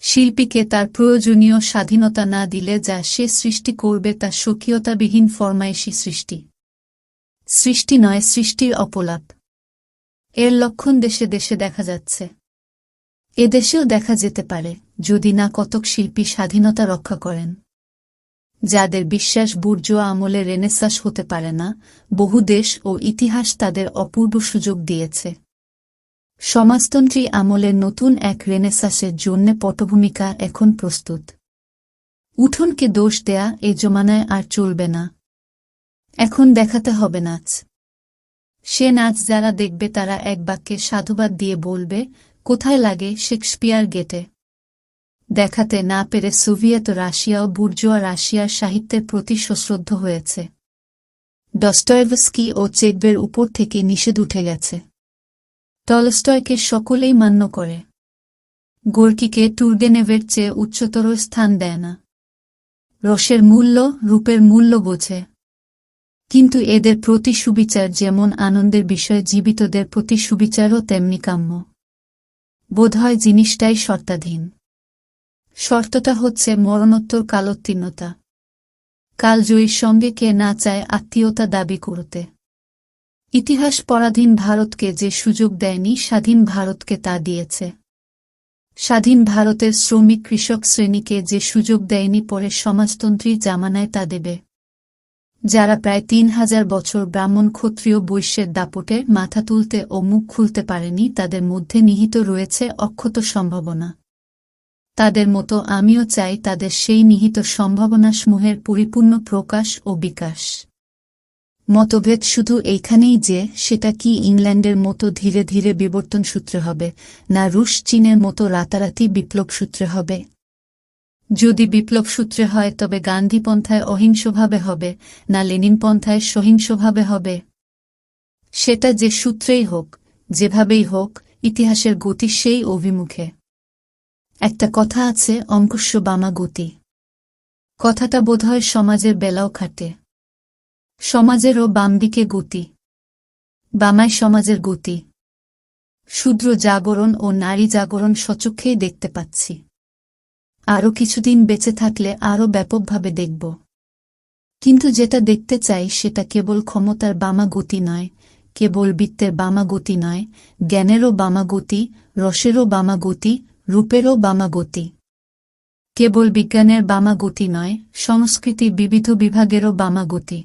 [SPEAKER 1] শিল্পীকে তার প্রয়োজনীয় স্বাধীনতা না দিলে যা সে সৃষ্টি করবে তা স্বকীয়তাবিহীন ফরমায়েশি সৃষ্টি। সৃষ্টি নয়, সৃষ্টির অপলাপ। এর লক্ষণ দেশে দেশে দেখা যাচ্ছে। এদেশেও দেখা যেতে পারে, যদি না কতক শিল্পী স্বাধীনতা রক্ষা করেন। যাদের বিশ্বাস বুর্জোয়া আমলে রেনেসাঁস হতে পারে না, বহু দেশ ও ইতিহাস তাদের অপূর্ব সুযোগ দিয়েছে। সমাজতন্ত্রী আমলের নতুন এক রেনেসাঁসের জন্যে পটভূমিকা এখন প্রস্তুত। উঠোনকে দোষ দেয়া এ জমানায় আর চলবে না। এখন দেখাতে হবে নাচ। সে নাচ যারা দেখবে তারা এক বাক্যে সাধুবাদ দিয়ে বলবে, কোথায় লাগে শেক্সপিয়ার গেটে। দেখাতে না পেরে সোভিয়েত রাশিয়াও বুর্জোয়া রাশিয়ার সাহিত্যের প্রতি সশ্রদ্ধ হয়েছে। ডস্টয়েভস্কি ও চেকভের উপর থেকে নিষেধ উঠে গেছে। টলস্টয়কে সকলেই মান্য করে। গোর্কিকে তুর্গেনেভের চেয়ে উচ্চতর স্থান দেয় না। রসের মূল্য, রূপের মূল্য বোঝে। কিন্তু এদের প্রতি সুবিচার যেমন আনন্দের বিষয়ে জীবিতদের প্রতি সুবিচারও তেমনি কাম্য। বোধহয় জিনিসটাই শর্তাধীন। শর্তটা হচ্ছে মরণোত্তর কালোত্তীর্ণতা। কালজয়ীর সঙ্গে কে না চায় আত্মীয়তা দাবি করতে। ইতিহাস পরাধীন ভারতকে যে সুযোগ দেয়নি, স্বাধীন ভারতকে তা দিয়েছে। স্বাধীন ভারতের শ্রমিক কৃষক শ্রেণীকে যে সুযোগ দেয়নি, পরে সমাজতন্ত্রী জামানায় তা দেবে। যারা প্রায় ৩,০০০ বছর ব্রাহ্মণ ক্ষত্রিয় বৈশ্যের দাপটে মাথা তুলতে ও মুখ খুলতে পারেনি, তাদের মধ্যে নিহিত রয়েছে অক্ষত সম্ভাবনা। তাদের মতো আমিও চাই তাদের সেই নিহিত সম্ভাবনাসমূহের পরিপূর্ণ প্রকাশ ও বিকাশ। মতভেদ শুধু এইখানেই যে সেটা কি ইংল্যান্ডের মতো ধীরে ধীরে বিবর্তন সূত্রে হবে, না রুশ চীনের মতো রাতারাতি বিপ্লব সূত্রে হবে। যদি বিপ্লব সূত্রে হয় তবে গান্ধীপন্থায় অহিংসভাবে হবে, না লেনিন পন্থায় সহিংসভাবে হবে। সেটা যে সূত্রেই হোক, যেভাবেই হোক, ইতিহাসের গতি সেই অভিমুখে। একটা কথা আছে, অঙ্কুশ বামা গতি। কথাটা বোধহয় সমাজের বেলাও খাটে। সমাজেরও বামদিকে গতি। বামায় সমাজের গতি। শূদ্র জাগরণ ও নারী জাগরণ স্বচক্ষেই দেখতে পাচ্ছি। আরও কিছুদিন বেঁচে থাকলে আরও ব্যাপকভাবে দেখব। কিন্তু যেটা দেখতে চাই সেটা কেবল ক্ষমতার বামা গতি নয়, কেবল বিত্তের বামা গতি নয়, জ্ঞানেরও বামা গতি, রসেরও বামা গতি, রূপেরও বামা গতি। কেবল বিজ্ঞানের বামা গতি নয়, সংস্কৃতির বিবিধ বিভাগেরও বামা গতি।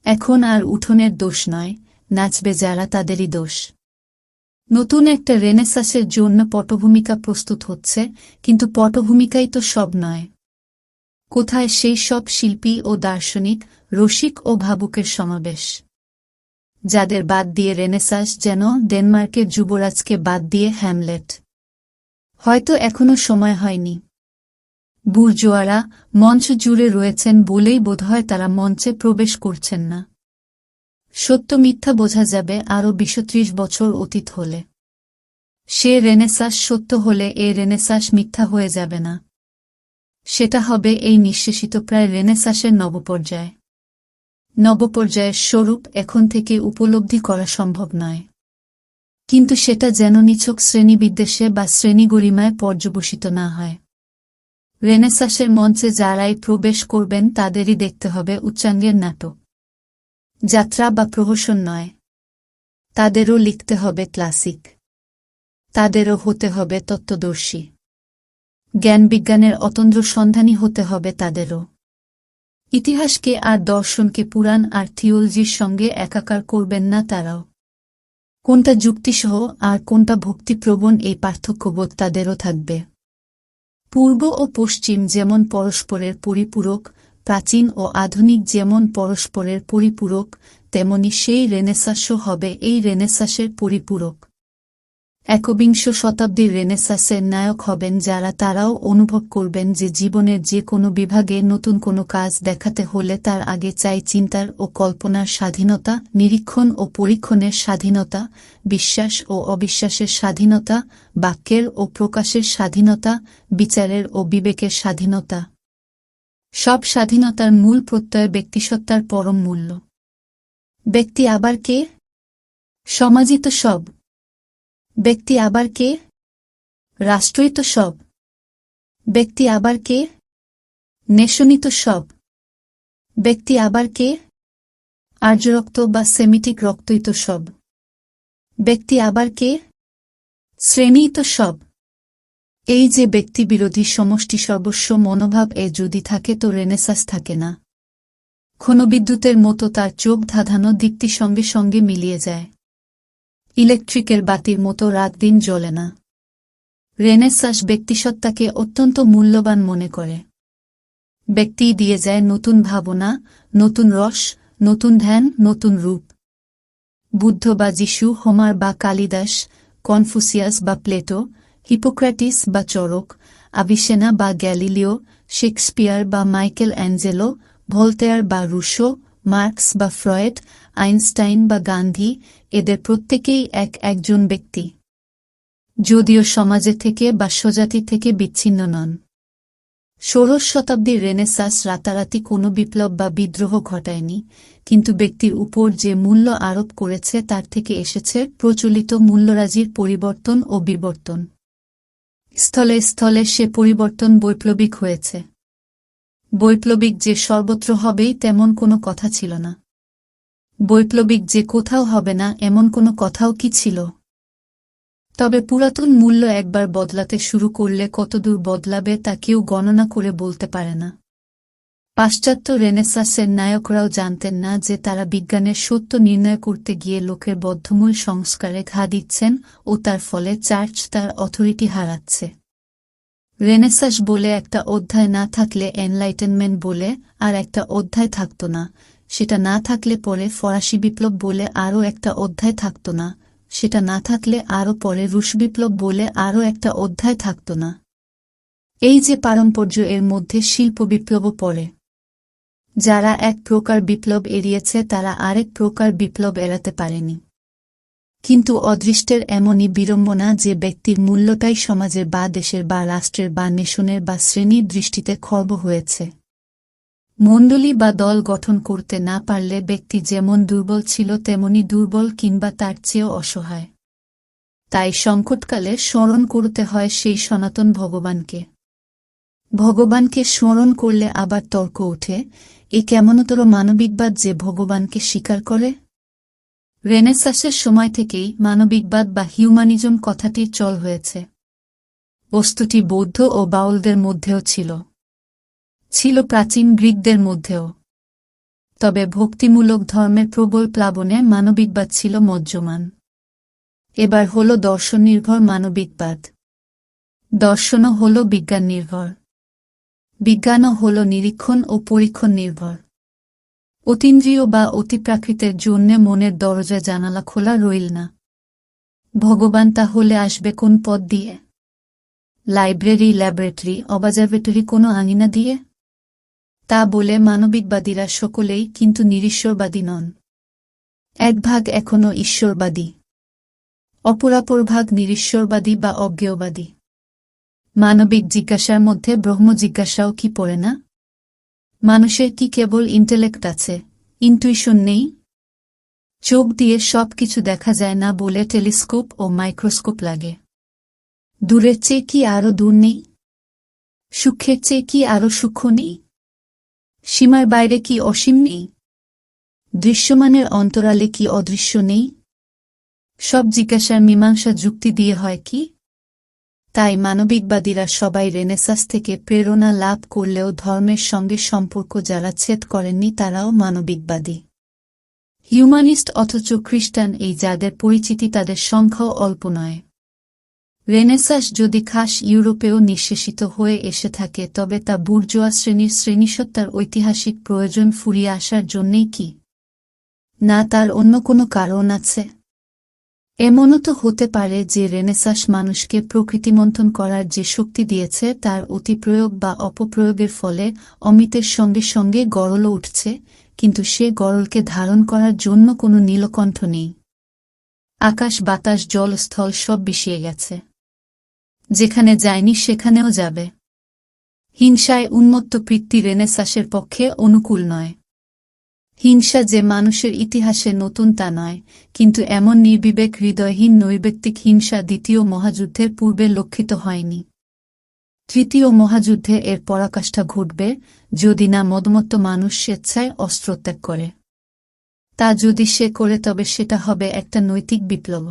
[SPEAKER 1] এখন আর উঠোনের দোষ নয়, নাচবে যারা তাদেরই দোষ। নতুন একটা রেনেসাঁসের জন্য পটভূমিকা প্রস্তুত হচ্ছে, কিন্তু পটভূমিকাই তো সব নয়। কোথায় সেই সব শিল্পী ও দার্শনিক, রসিক ও ভাবুকের সমাবেশ, যাদের বাদ দিয়ে রেনেসাঁস যেন ডেনমার্কের যুবরাজকে বাদ দিয়ে হ্যামলেট। হয়তো এখনো সময় হয়নি। বুর্জোয়ারা মঞ্চ জুড়ে রয়েছেন বলেই বোধহয় তারা মঞ্চে প্রবেশ করছেন না। সত্য মিথ্যা বোঝা যাবে আরও ২০-৩০ বছর অতীত হলে। সে রেনেসাঁস সত্য হলে এ রেনেসাঁস মিথ্যা হয়ে যাবে না। সেটা হবে এই নিঃশেষিত প্রায় রেনেসাঁসের নবপর্যায়। নবপর্যায়ের স্বরূপ এখন থেকে উপলব্ধি করা সম্ভব নয়। কিন্তু সেটা যেন নিছক শ্রেণীবিদ্বেষে বা শ্রেণীগরিমায় পর্যবসিত না হয়। রেনেসাঁসের মঞ্চে যারাই প্রবেশ করবেন তাদেরই দেখতে হবে উচ্চাঙ্গের নাটক, যাত্রা বা প্রহসন নয়। তাদেরও লিখতে হবে ক্লাসিক। তাদেরও হতে হবে তত্ত্বদর্শী। জ্ঞান বিজ্ঞানের অতন্দ্র সন্ধানী হতে হবে তাদেরও। ইতিহাসকে আর দর্শনকে পুরাণ আর থিওলজির সঙ্গে একাকার করবেন না তারাও। কোনটা যুক্তিসহ আর কোনটা ভক্তিপ্রবণ এই পার্থক্যবোধ তাদেরও থাকবে। পূর্ব ও পশ্চিম যেমন পরস্পরের পরিপূরক, প্রাচীন ও আধুনিক যেমন পরস্পরের পরিপূরক, তেমনি সেই রেনেসাঁসও হবে এই রেনেসাঁসের পরিপূরক। একবিংশ শতাব্দীর রেনেসাঁসের নায়ক হবেন যারা তারাও অনুভব করবেন যে জীবনের যে কোনো বিভাগে নতুন কোনো কাজ দেখাতে হলে তার আগে চাই চিন্তার ও কল্পনার স্বাধীনতা, নিরীক্ষণ ও পরীক্ষণের স্বাধীনতা, বিশ্বাস ও অবিশ্বাসের স্বাধীনতা, বাক্যের ও প্রকাশের স্বাধীনতা, বিচারের ও বিবেকের স্বাধীনতা। সব স্বাধীনতার মূল প্রত্যয় ব্যক্তিসত্তার পরম মূল্য। ব্যক্তি আবার কে? সমাজই তো সব। ব্যক্তি আবার কে? রাষ্ট্রই তো সব। ব্যক্তি আবার কে? নেশনই তো সব। ব্যক্তি আবার কে? আর্যরক্ত বা সেমিটিক রক্তই তো সব। ব্যক্তি আবার কে? শ্রেণীই তো সব। এই যে ব্যক্তিবিরোধী সমষ্টি সর্বস্ব মনোভাব যদি থাকে তো রেনেসাঁস থাকে না। ক্ষণবিদ্যুতের মতো তার চোখ ধাঁধানো দীপ্তি সঙ্গে সঙ্গে মিলিয়ে যায়। ইলেকট্রিকের বাতির মতো রাত দিন জ্বলে না। রেনেসাঁস ব্যক্তিসত্তাকে অত্যন্ত মূল্যবান মনে করে। ব্যক্তিই দিয়ে যায় নতুন ভাবনা, নতুন রস, নতুন ধ্যান, নতুন রূপ। বুদ্ধ বা যিশু, হোমার বা কালিদাস, কনফুসিয়াস বা প্লেটো, হিপোক্রেটিস বা চরক, আভিসেনা বা গ্যালিলিও, শেক্সপিয়ার বা মাইকেল অ্যাঞ্জেলো, ভোল্টেয়ার বা রুশো, মার্কস বা ফ্রয়েড, আইনস্টাইন বা গান্ধী, এদের প্রত্যেকেই একজন ব্যক্তি, যদিও সমাজে থেকে বা স্বজাতি থেকে বিচ্ছিন্ন নন। ষোড়শ শতাব্দীর রেনেসাঁস রাতারাতি কোনো বিপ্লব বা বিদ্রোহ ঘটায়নি, কিন্তু ব্যক্তির উপর যে মূল্য আরোপ করেছে তার থেকে এসেছে প্রচলিত মূল্যরাজির পরিবর্তন ও বিবর্তন। স্থলে স্থলে সে পরিবর্তন বৈপ্লবিক হয়েছে। বৈপ্লবিক যে সর্বত্র হবেই তেমন কোনো কথা ছিল না। বৈপ্লবিক যে কোথাও হবে না এমন কোনো কথাও কি ছিল? তবে পুরাতন মূল্য একবার বদলাতে শুরু করলে কতদূর বদলাবে তা কেউ গণনা করে বলতে পারে না। পাশ্চাত্য রেনেসাঁসের নায়করাও জানতেন না যে তারা বিজ্ঞানের সত্য নির্ণয় করতে গিয়ে লোকের বদ্ধমূল সংস্কারে ঘা দিচ্ছেন ও তার ফলে চার্চ তার অথরিটি হারাচ্ছে। রেনেসাঁস বলে একটা অধ্যায় না থাকলে এনলাইটেনমেন্ট বলে আর একটা অধ্যায় থাকত না, সেটা না থাকলে পরে ফরাসি বিপ্লব বলে আরও একটা অধ্যায় থাকত না, সেটা না থাকলে আরও পরে রুশ বিপ্লব বলে আরও একটা অধ্যায় থাকত না। এই যে পারম্পর্য, এর মধ্যে শিল্প বিপ্লবও পড়ে। যারা এক প্রকার বিপ্লব এড়িয়েছে তারা আরেক প্রকার বিপ্লব এড়াতে পারেনি। কিন্তু অদৃষ্টের এমনই বিড়ম্বনা যে ব্যক্তির মূল্যটাই সমাজের বা দেশের বা রাষ্ট্রের বা নেশনের বা শ্রেণীর দৃষ্টিতে খর্ব হয়েছে। মণ্ডলী বা দল গঠন করতে না পারলে ব্যক্তি যেমন দুর্বল ছিল তেমনি দুর্বল কিংবা তার চেয়েও অসহায়। তাই সংকটকালে স্মরণ করতে হয় সেই সনাতন ভগবানকে। ভগবানকে স্মরণ করলে আবার তর্ক ওঠে, এ কেমনতর মানবিকবাদ যে ভগবানকে স্বীকার করে? রেনেসাঁসের সময় থেকেই মানবিকবাদ বা হিউম্যানিজম কথাটির চল হয়েছে। বস্তুটি বৌদ্ধ ও বাউলদের মধ্যেও ছিল, ছিল প্রাচীন গ্রিকদের মধ্যেও। তবে ভক্তিমূলক ধর্মের প্রবল প্লাবনে মানবিকবাদ ছিল মজ্জমান। এবার হল দর্শন নির্ভর মানবিকবাদ। দর্শনও হল বিজ্ঞান নির্ভর। বিজ্ঞানও হল নিরীক্ষণ ও পরীক্ষণ নির্ভর। অতীন্দ্রিয় বা অতিপ্রাকৃতের জন্যে মনের দরজা জানালা খোলা রইল না। ভগবান তাহলে আসবে কোন পথ দিয়ে? লাইব্রেরি, ল্যাবরেটরি, অবজারভেটরি কোনো আঙিনা দিয়ে? তা বলে মানবিকবাদীরা সকলেই কিন্তু নিরীশ্বরবাদী নন। এক ভাগ এখনও ঈশ্বরবাদী, অপরাপর ভাগ নিরীশ্বরবাদী বা অজ্ঞেয়বাদী। মানবিক জিজ্ঞাসার মধ্যে ব্রহ্ম জিজ্ঞাসাও কি পড়ে না? মানুষের কি কেবল ইন্টেলেক্ট আছে, ইনটুইশন নেই? চোখ দিয়ে সব কিছু দেখা যায় না বলে টেলিস্কোপ ও মাইক্রোস্কোপ লাগে। দূরের চেয়ে কি আরও দূর নেই? সূক্ষ্মের চেয়ে কি আরও সূক্ষ্ম নেই? সীমার বাইরে কি অসীম নেই? দৃশ্যমানের অন্তরালে কি অদৃশ্য নেই? সব জিজ্ঞাসার মীমাংসা যুক্তি দিয়ে হয় কি? তাই মানবিকবাদীরা সবাই রেনেসাঁস থেকে প্রেরণা লাভ করলেও ধর্মের সঙ্গে সম্পর্ক যারা ছেদ করেননি তারাও মানবিকবাদী, হিউম্যানিস্ট অথচ খ্রিস্টান, এই যাদের পরিচিতি তাদের সংখ্যাও অল্প নয়। রেনেসাঁস যদি খাস ইউরোপেও নিঃশেষিত হয়ে এসে থাকে তবে তা বুর্জোয়া শ্রেণীর শ্রেণীসত্তার ঐতিহাসিক প্রয়োজন ফুরিয়ে আসার জন্যেই কি না তার অন্য কোনো কারণ আছে? এমনও তো হতে পারে যে রেনেসাঁস মানুষকে প্রকৃতিমন্থন করার যে শক্তি দিয়েছে তার অতিপ্রয়োগ বা অপপ্রয়োগের ফলে অমিতের সঙ্গে সঙ্গে গরলও উঠছে, কিন্তু সে গরলকে ধারণ করার জন্য কোনো নীলকণ্ঠ নেই। আকাশ বাতাস জল স্থল সব বিষিয়ে গেছে, যেখানে যায়নি সেখানেও যাবে। হিংসায় উন্মত্ত বৃত্তি রেনেসাঁসের পক্ষে অনুকূল নয়। হিংসা যে মানুষের ইতিহাসে নতুন তা নয়, কিন্তু এমন নির্বিবেক হৃদয়হীন নৈর্ব্যক্তিক হিংসা দ্বিতীয় মহাযুদ্ধের পূর্বে লক্ষিত হয়নি। তৃতীয় মহাযুদ্ধে এর পরাকাষ্ঠা ঘটবে যদি না মদমত্ত মানুষ স্বেচ্ছায় অস্ত্রত্যাগ করে। তা যদি সে করে তবে সেটা হবে একটা নৈতিক বিপ্লব।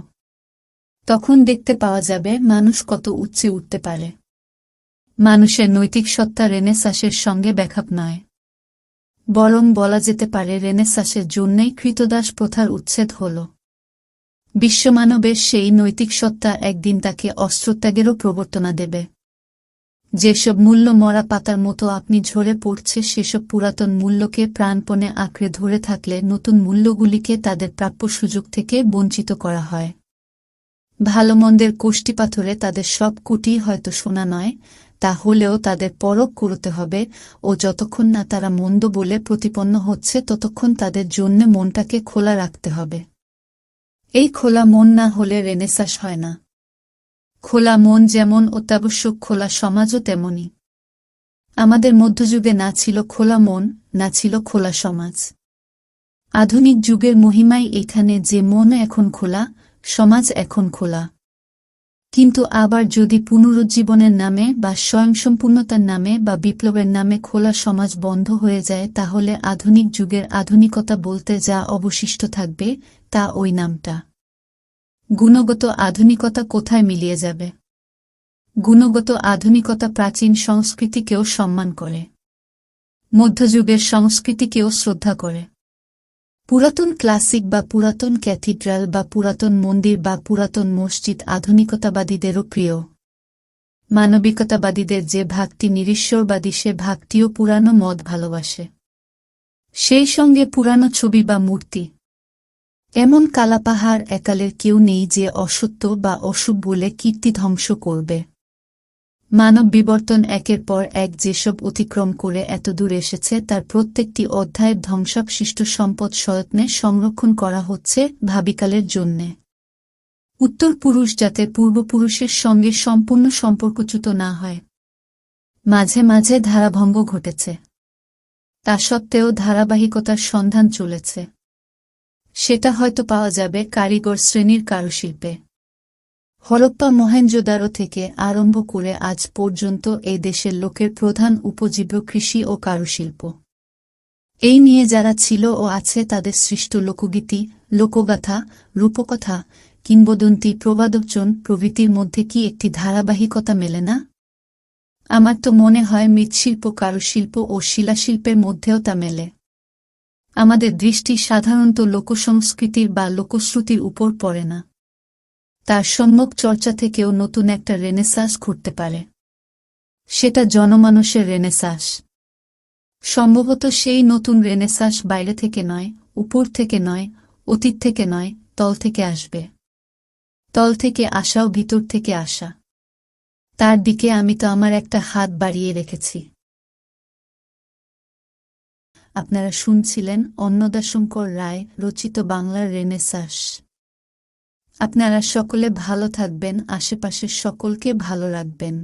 [SPEAKER 1] তখন দেখতে পাওয়া যাবে মানুষ কত উচ্চে উঠতে পারে। মানুষের নৈতিক সত্তা রেনেসাঁসের সঙ্গে ব্যাখাপ নয়, বরং বলা যেতে পারে রেনেসাঁসের জন্যই কৃতদাস প্রথার উচ্ছেদ হল। বিশ্বমানবের সেই নৈতিক সত্তা একদিন তাকে অস্ত্রত্যাগেরও প্রবর্তনা দেবে। যেসব মূল্য মরা পাতার মতো আপনি ঝরে পড়ছে সেসব পুরাতন মূল্যকে প্রাণপণে আঁকড়ে ধরে থাকলে নতুন মূল্যগুলিকে তাদের প্রাপ্য সুযোগ থেকে বঞ্চিত করা হয়। ভালো মন্দের কোষ্ঠীপাথরে তাদের সব কুটি হয়তো সোনা নয়, তা হলেও তাদের পরখ করতে হবে, ও যতক্ষণ না তারা মন্দ বলে প্রতিপন্ন হচ্ছে ততক্ষণ তাদের জন্য মনটাকে খোলা রাখতে হবে। এই খোলা মন না হলে রেনেসাঁস হয় না। খোলা মন যেমন অত্যাবশ্যক, খোলা সমাজও তেমনি। আমাদের মধ্যযুগে না ছিল খোলা মন, না ছিল খোলা সমাজ। আধুনিক যুগের মহিমাই এখানে যে মন এখন খোলা, সমাজ এখন খোলা। কিন্তু আবার যদি পুনরুজ্জীবনের নামে বা স্বয়ংসম্পূর্ণতার নামে বা বিপ্লবের নামে খোলা সমাজ বন্ধ হয়ে যায়, তাহলে আধুনিক যুগের আধুনিকতা বলতে যা অবশিষ্ট থাকবে তা ওই নামটা। গুণগত আধুনিকতা কোথায় মিলিয়ে যাবে? গুণগত আধুনিকতা প্রাচীন সংস্কৃতিকেও সম্মান করে, মধ্যযুগের সংস্কৃতিকেও শ্রদ্ধা করে। পুরাতন ক্লাসিক বা পুরাতন ক্যাথিড্রাল বা পুরাতন মন্দির বা পুরাতন মসজিদ আধুনিকতাবাদীদেরও প্রিয়। মানবিকতাবাদীদের যে ভাগটি নিরীশ্বরবাদী সে ভাগটিও পুরানো মদ ভালোবাসে। সেই সঙ্গে পুরানো ছবি বা মূর্তি। এমন কালাপাহাড় একালের কেউ নেই যে অসত্য বা অশুভ বলে কীর্তি ধ্বংস করবে। মানব বিবর্তন একের পর এক যেসব অতিক্রম করে এতদূর এসেছে তার প্রত্যেকটি অধ্যায়ের ধ্বংসাবশিষ্ট সম্পদ সযত্নে সংরক্ষণ করা হচ্ছে ভাবিকালের জন্যে। উত্তর পুরুষ যাতে পূর্বপুরুষের সঙ্গে সম্পূর্ণ সম্পর্কচ্যুত না হয়। মাঝে মাঝে ধারাভঙ্গ ঘটেছে, তা সত্ত্বেও ধারাবাহিকতার সন্ধান চলেছে। সেটা হয়তো পাওয়া যাবে কারিগর শ্রেণীর কারুশিল্পে। হরপ্পা মহেঞ্জোদারো থেকে আরম্ভ করে আজ পর্যন্ত এই দেশের লোকের প্রধান উপজীব্য কৃষি ও কারুশিল্প। এই নিয়ে যারা ছিল ও আছে তাদের সৃষ্ট লোকগীতি, লোকগাথা, রূপকথা, কিংবদন্তি, প্রবাদবচন প্রভৃতির মধ্যে কি একটি ধারাবাহিকতা মেলে না? আমার তো মনে হয় মৃৎশিল্প, কারুশিল্প ও শিলাশিল্পের মধ্যেও তা মেলে। আমাদের দৃষ্টি সাধারণত লোকসংস্কৃতির বা লোকশ্রুতির উপর পড়ে না। তার সম্যক চর্চা থেকেও নতুন একটা রেনেসাঁস ঘটতে পারে। সেটা জনমানুষের রেনেসাঁস। সম্ভবত সেই নতুন রেনেসাঁস বাইরে থেকে নয়, উপর থেকে নয়, অতীত থেকে নয়, তল থেকে আসবে। তল থেকে আসাও ভিতর থেকে আসা। তার দিকে আমি তো আমার একটা হাত বাড়িয়ে রেখেছি। আপনারা শুনছিলেন অন্নদা শঙ্কর রায় রচিত বাংলার রেনেসাঁস। আপনারা সকলে ভালো থাকবেন, আশেপাশের সকলকে ভালো রাখবেন।